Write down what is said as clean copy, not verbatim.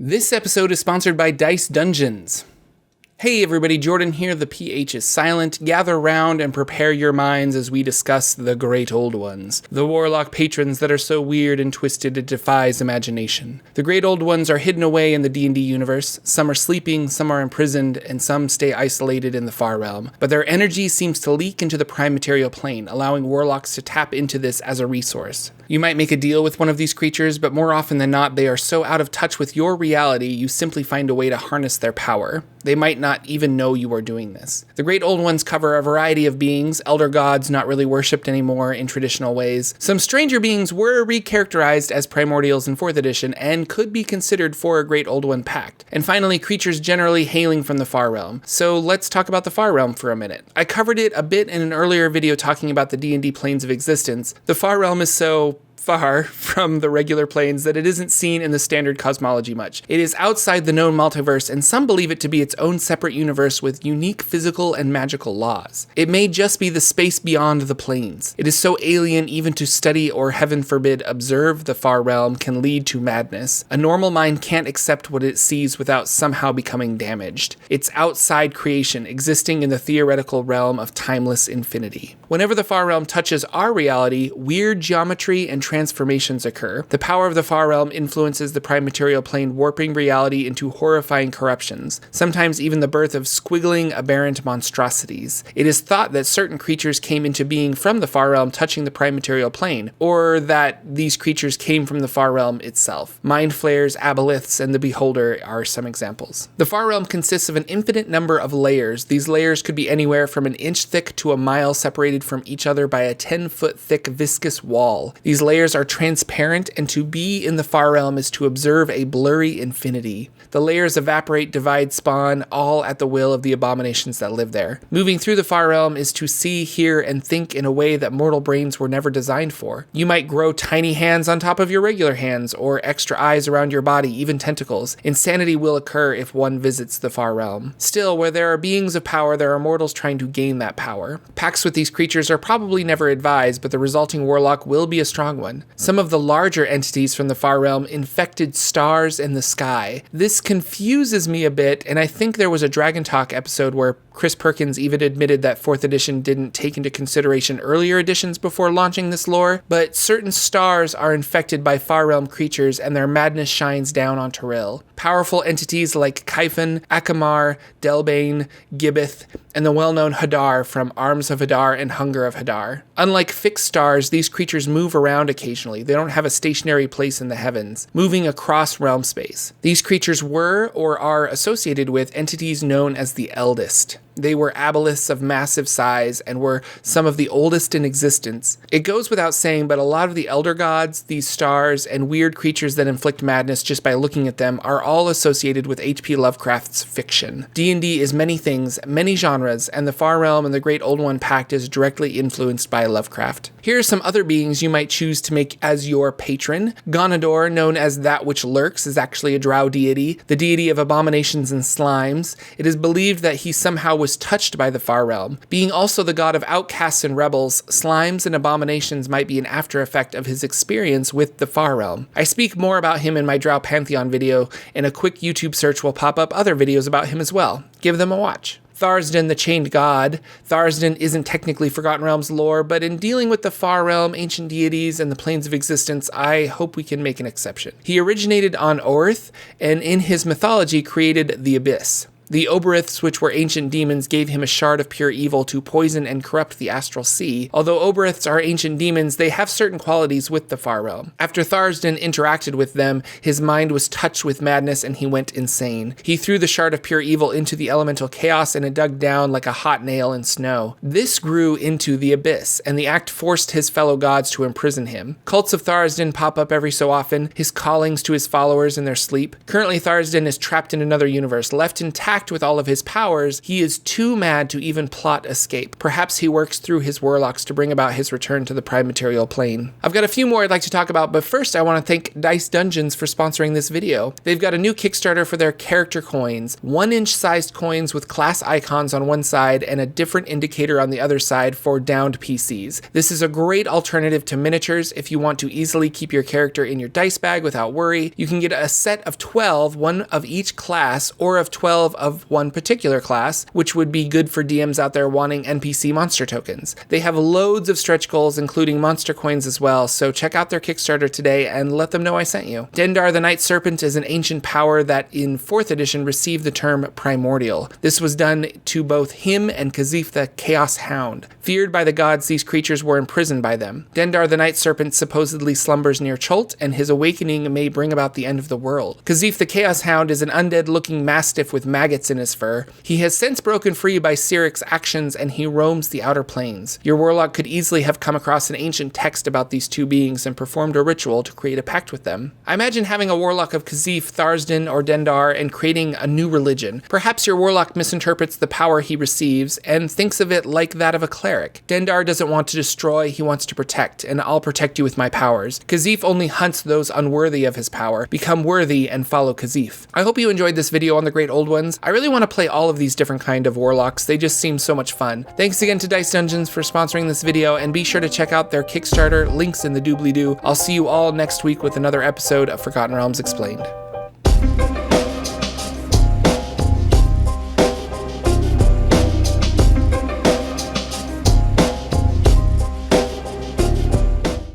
This episode is sponsored by Dice Dungeons. Hey everybody, Jordan here, the PH is silent. Gather round and prepare your minds as we discuss the Great Old Ones, the warlock patrons that are so weird and twisted it defies imagination. The Great Old Ones are hidden away in the D&D universe. Some are sleeping, some are imprisoned, and some stay isolated in the Far Realm. But their energy seems to leak into the prime material plane, allowing warlocks to tap into this as a resource. You might make a deal with one of these creatures, but more often than not, they are so out of touch with your reality, you simply find a way to harness their power. They might not even know you are doing this. The Great Old Ones cover a variety of beings, elder gods not really worshipped anymore in traditional ways. Some stranger beings were recharacterized as primordials in 4th edition and could be considered for a Great Old One pact. And finally, creatures generally hailing from the Far Realm. So let's talk about the Far Realm for a minute. I covered it a bit in an earlier video talking about the D&D planes of existence. The Far Realm is so far from the regular planes that it isn't seen in the standard cosmology much. It is outside the known multiverse, and some believe it to be its own separate universe with unique physical and magical laws. It may just be the space beyond the planes. It is so alien even to study or, heaven forbid, observe the Far Realm can lead to madness. A normal mind can't accept what it sees without somehow becoming damaged. It's outside creation, existing in the theoretical realm of timeless infinity. Whenever the Far Realm touches our reality, weird geometry and transformations occur. The power of the Far Realm influences the prime material plane, warping reality into horrifying corruptions, sometimes even the birth of squiggling, aberrant monstrosities. It is thought that certain creatures came into being from the Far Realm touching the prime material plane, or that these creatures came from the Far Realm itself. Mind flayers, aboliths, and the Beholder are some examples. The Far Realm consists of an infinite number of layers. These layers could be anywhere from an inch thick to a mile, separated from each other by a 10-foot thick viscous wall. These layers are transparent, and to be in the Far Realm is to observe a blurry infinity. The layers evaporate, divide, spawn, all at the will of the abominations that live there. Moving through the Far Realm is to see, hear, and think in a way that mortal brains were never designed for. You might grow tiny hands on top of your regular hands, or extra eyes around your body, even tentacles. Insanity will occur if one visits the Far Realm. Still, where there are beings of power, there are mortals trying to gain that power. Pacts with these creatures are probably never advised, but the resulting warlock will be a strong one. Some of the larger entities from the Far Realm infected stars in the sky. This confuses me a bit, and I think there was a Dragon Talk episode where Chris Perkins even admitted that 4th edition didn't take into consideration earlier editions before launching this lore, but certain stars are infected by Far Realm creatures and their madness shines down on Tyrell. Powerful entities like Kyphon, Akamar, Delbane, Gibbeth, and the well-known Hadar from Arms of Hadar and Hunger of Hadar. Unlike fixed stars, these creatures move around occasionally. They don't have a stationary place in the heavens, moving across realm space. These creatures were or are associated with entities known as the Eldest. They were aboliths of massive size and were some of the oldest in existence. It goes without saying, but a lot of the elder gods, these stars, and weird creatures that inflict madness just by looking at them are all associated with H.P. Lovecraft's fiction. D&D is many things, many genres, and the Far Realm and the Great Old One Pact is directly influenced by Lovecraft. Here are some other beings you might choose to make as your patron. Gonador, known as That Which Lurks, is actually a drow deity, the deity of abominations and slimes. It is believed that he somehow was touched by the Far Realm. Being also the god of outcasts and rebels, slimes and abominations might be an after effect of his experience with the Far Realm. I speak more about him in my Drow Pantheon video, and a quick YouTube search will pop up other videos about him as well. Give them a watch. Tharizdun, the Chained God. Tharizdun isn't technically Forgotten Realms lore, but in dealing with the Far Realm, ancient deities, and the planes of existence, I hope we can make an exception. He originated on Orth, and in his mythology created the Abyss. The Oberiths, which were ancient demons, gave him a shard of pure evil to poison and corrupt the astral sea. Although Oberiths are ancient demons, they have certain qualities with the Far Realm. After Tharizdun interacted with them, his mind was touched with madness and he went insane. He threw the shard of pure evil into the elemental chaos and it dug down like a hot nail in snow. This grew into the Abyss, and the act forced his fellow gods to imprison him. Cults of Tharizdun pop up every so often, his callings to his followers in their sleep. Currently, Tharizdun is trapped in another universe, left intact pact with all of his powers, he is too mad to even plot escape. Perhaps he works through his warlocks to bring about his return to the prime material plane. I've got a few more I'd like to talk about, but first I want to thank Dice Dungeons for sponsoring this video. They've got a new Kickstarter for their character coins, 1-inch sized coins with class icons on one side and a different indicator on the other side for downed PCs. This is a great alternative to miniatures if you want to easily keep your character in your dice bag without worry. You can get a set of 12, one of each class, or of 12 of one particular class, which would be good for DMs out there wanting NPC monster tokens. They have loads of stretch goals, including monster coins as well, so check out their Kickstarter today and let them know I sent you. Dendar the Knight Serpent is an ancient power that in 4th edition received the term primordial. This was done to both him and Khazif the Chaos Hound. Feared by the gods, these creatures were imprisoned by them. Dendar the Knight Serpent supposedly slumbers near Chult, and his awakening may bring about the end of the world. Khazif the Chaos Hound is an undead-looking mastiff with maggots in his fur. He has since broken free by Siric's actions, and he roams the outer planes. Your warlock could easily have come across an ancient text about these two beings and performed a ritual to create a pact with them. I imagine having a warlock of Khazif, Tharsden, or Dendar and creating a new religion. Perhaps your warlock misinterprets the power he receives and thinks of it like that of a cleric. Dendar doesn't want to destroy, he wants to protect, and I'll protect you with my powers. Khazif only hunts those unworthy of his power. Become worthy and follow Khazif. I hope you enjoyed this video on the Great Old Ones. I really want to play all of these different kind of warlocks. They just seem so much fun. Thanks again to Dice Dungeons for sponsoring this video, and be sure to check out their Kickstarter, links in the doobly-doo. I'll see you all next week with another episode of Forgotten Realms Explained.